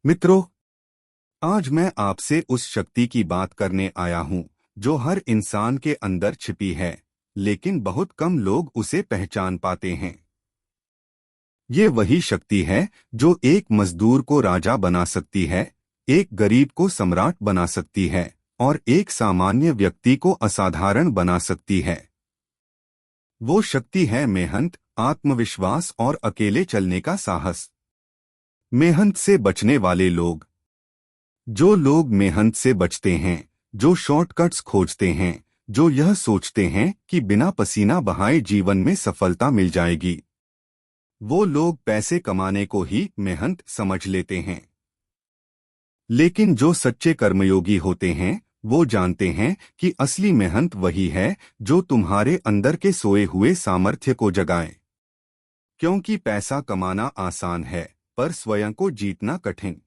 मित्रों, आज मैं आपसे उस शक्ति की बात करने आया हूं जो हर इंसान के अंदर छिपी है, लेकिन बहुत कम लोग उसे पहचान पाते हैं। ये वही शक्ति है जो एक मजदूर को राजा बना सकती है, एक गरीब को सम्राट बना सकती है और एक सामान्य व्यक्ति को असाधारण बना सकती है। वो शक्ति है मेहनत, आत्मविश्वास और अकेले चलने का साहस। मेहनत से बचने वाले लोग, जो लोग मेहनत से बचते हैं, जो शॉर्टकट्स खोजते हैं, जो यह सोचते हैं कि बिना पसीना बहाए जीवन में सफलता मिल जाएगी, वो लोग पैसे कमाने को ही मेहनत समझ लेते हैं। लेकिन जो सच्चे कर्मयोगी होते हैं, वो जानते हैं कि असली मेहनत वही है जो तुम्हारे अंदर के सोए हुए सामर्थ्य को जगाए। क्योंकि पैसा कमाना आसान है, पर स्वयं को जीतना कठिन।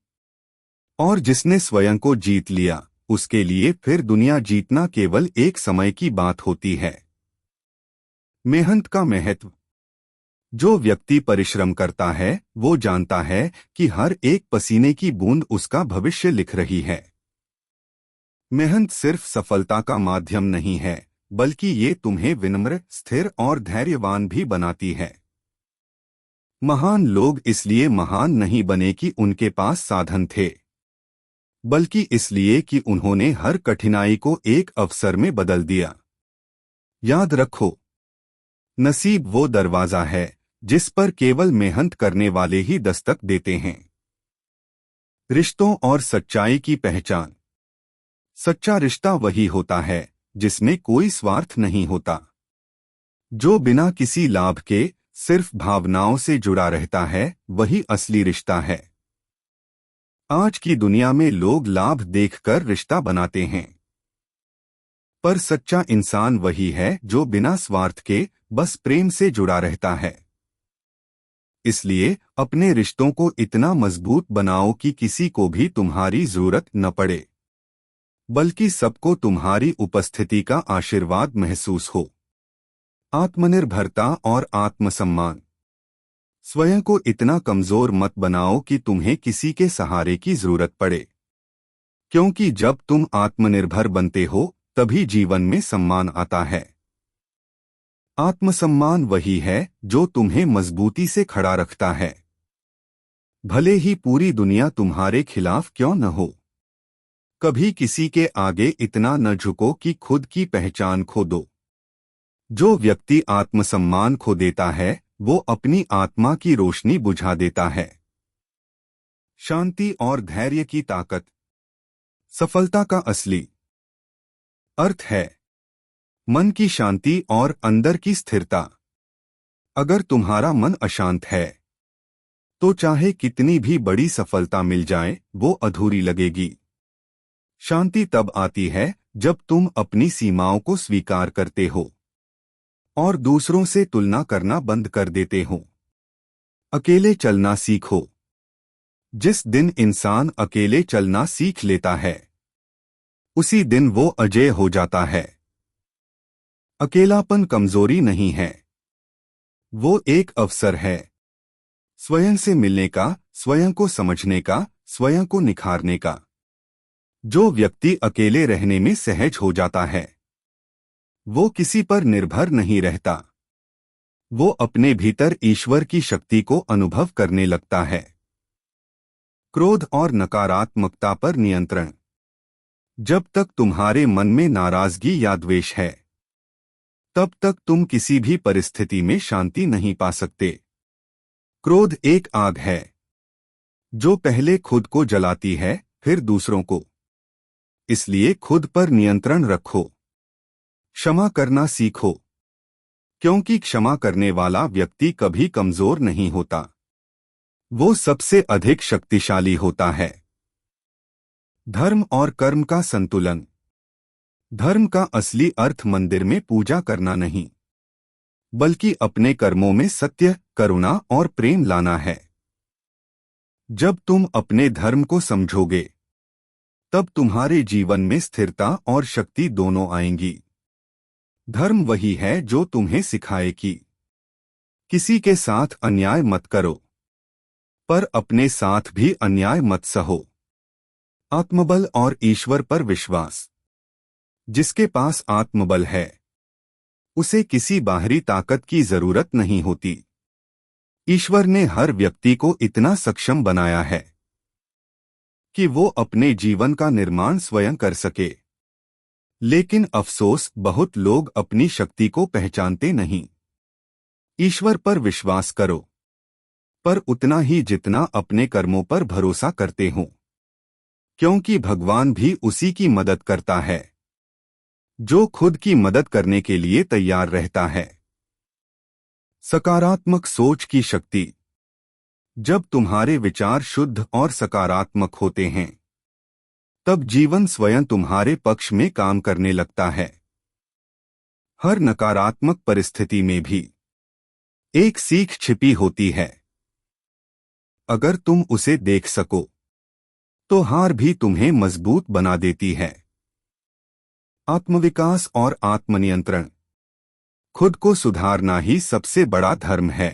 और जिसने स्वयं को जीत लिया, उसके लिए फिर दुनिया जीतना केवल एक समय की बात होती है। मेहनत का महत्व। जो व्यक्ति परिश्रम करता है, वो जानता है कि हर एक पसीने की बूंद उसका भविष्य लिख रही है। मेहनत सिर्फ सफलता का माध्यम नहीं है, बल्कि ये तुम्हें विनम्र, स्थिर और धैर्यवान भी बनाती है। महान लोग इसलिए महान नहीं बने कि उनके पास साधन थे, बल्कि इसलिए कि उन्होंने हर कठिनाई को एक अवसर में बदल दिया। याद रखो, नसीब वो दरवाजा है जिस पर केवल मेहनत करने वाले ही दस्तक देते हैं। रिश्तों और सच्चाई की पहचान। सच्चा रिश्ता वही होता है जिसमें कोई स्वार्थ नहीं होता, जो बिना किसी लाभ के सिर्फ भावनाओं से जुड़ा रहता है, वही असली रिश्ता है। आज की दुनिया में लोग लाभ देखकर रिश्ता बनाते हैं, पर सच्चा इंसान वही है जो बिना स्वार्थ के बस प्रेम से जुड़ा रहता है। इसलिए अपने रिश्तों को इतना मजबूत बनाओ कि किसी को भी तुम्हारी जरूरत न पड़े, बल्कि सबको तुम्हारी उपस्थिति का आशीर्वाद महसूस हो। आत्मनिर्भरता और आत्मसम्मान। स्वयं को इतना कमजोर मत बनाओ कि तुम्हें किसी के सहारे की जरूरत पड़े, क्योंकि जब तुम आत्मनिर्भर बनते हो, तभी जीवन में सम्मान आता है। आत्मसम्मान वही है जो तुम्हें मजबूती से खड़ा रखता है, भले ही पूरी दुनिया तुम्हारे खिलाफ क्यों न हो। कभी किसी के आगे इतना न झुको कि खुद की पहचान खो दो। जो व्यक्ति आत्मसम्मान खो देता है, वो अपनी आत्मा की रोशनी बुझा देता है। शांति और धैर्य की ताकत। सफलता का असली अर्थ है मन की शांति और अंदर की स्थिरता। अगर तुम्हारा मन अशांत है, तो चाहे कितनी भी बड़ी सफलता मिल जाए, वो अधूरी लगेगी। शांति तब आती है जब तुम अपनी सीमाओं को स्वीकार करते हो और दूसरों से तुलना करना बंद कर देते हो। अकेले चलना सीखो। जिस दिन इंसान अकेले चलना सीख लेता है, उसी दिन वो अजेय हो जाता है। अकेलापन कमजोरी नहीं है, वो एक अवसर है स्वयं से मिलने का, स्वयं को समझने का, स्वयं को निखारने का। जो व्यक्ति अकेले रहने में सहज हो जाता है, वो किसी पर निर्भर नहीं रहता। वो अपने भीतर ईश्वर की शक्ति को अनुभव करने लगता है। क्रोध और नकारात्मकता पर नियंत्रण। जब तक तुम्हारे मन में नाराजगी या द्वेष है, तब तक तुम किसी भी परिस्थिति में शांति नहीं पा सकते। क्रोध एक आग है जो पहले खुद को जलाती है, फिर दूसरों को। इसलिए खुद पर नियंत्रण रखो। क्षमा करना सीखो, क्योंकि क्षमा करने वाला व्यक्ति कभी कमजोर नहीं होता, वो सबसे अधिक शक्तिशाली होता है। धर्म और कर्म का संतुलन। धर्म का असली अर्थ मंदिर में पूजा करना नहीं, बल्कि अपने कर्मों में सत्य, करुणा और प्रेम लाना है। जब तुम अपने धर्म को समझोगे, तब तुम्हारे जीवन में स्थिरता और शक्ति दोनों आएंगी। धर्म वही है जो तुम्हें सिखाए कि किसी के साथ अन्याय मत करो, पर अपने साथ भी अन्याय मत सहो। आत्मबल और ईश्वर पर विश्वास। जिसके पास आत्मबल है उसे किसी बाहरी ताकत की जरूरत नहीं होती। ईश्वर ने हर व्यक्ति को इतना सक्षम बनाया है कि वो अपने जीवन का निर्माण स्वयं कर सके। लेकिन अफसोस, बहुत लोग अपनी शक्ति को पहचानते नहीं। ईश्वर पर विश्वास करो, पर उतना ही जितना अपने कर्मों पर भरोसा करते हो, क्योंकि भगवान भी उसी की मदद करता है जो खुद की मदद करने के लिए तैयार रहता है। सकारात्मक सोच की शक्ति। जब तुम्हारे विचार शुद्ध और सकारात्मक होते हैं तब जीवन स्वयं तुम्हारे पक्ष में काम करने लगता है। हर नकारात्मक परिस्थिति में भी एक सीख छिपी होती है। अगर तुम उसे देख सको तो हार भी तुम्हें मजबूत बना देती है। आत्मविकास और आत्मनियंत्रण। खुद को सुधारना ही सबसे बड़ा धर्म है।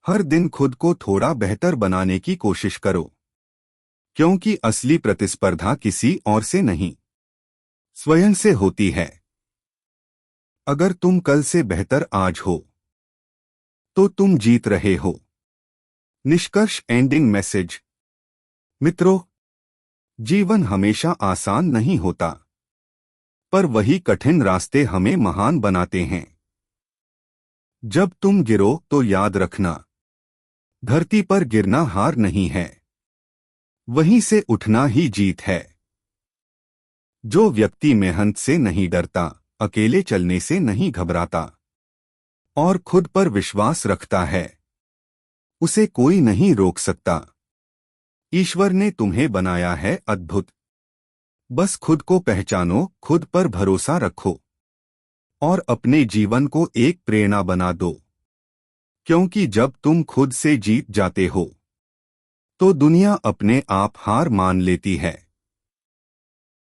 हर दिन खुद को थोड़ा बेहतर बनाने की कोशिश करो, क्योंकि असली प्रतिस्पर्धा किसी और से नहीं, स्वयं से होती है। अगर तुम कल से बेहतर आज हो तो तुम जीत रहे हो। निष्कर्ष, एंडिंग मैसेज। मित्रों, जीवन हमेशा आसान नहीं होता, पर वही कठिन रास्ते हमें महान बनाते हैं। जब तुम गिरो तो याद रखना, धरती पर गिरना हार नहीं है, वहीं से उठना ही जीत है। जो व्यक्ति मेहनत से नहीं डरता, अकेले चलने से नहीं घबराता और खुद पर विश्वास रखता है, उसे कोई नहीं रोक सकता। ईश्वर ने तुम्हें बनाया है अद्भुत। बस खुद को पहचानो, खुद पर भरोसा रखो और अपने जीवन को एक प्रेरणा बना दो, क्योंकि जब तुम खुद से जीत जाते हो तो दुनिया अपने आप हार मान लेती है।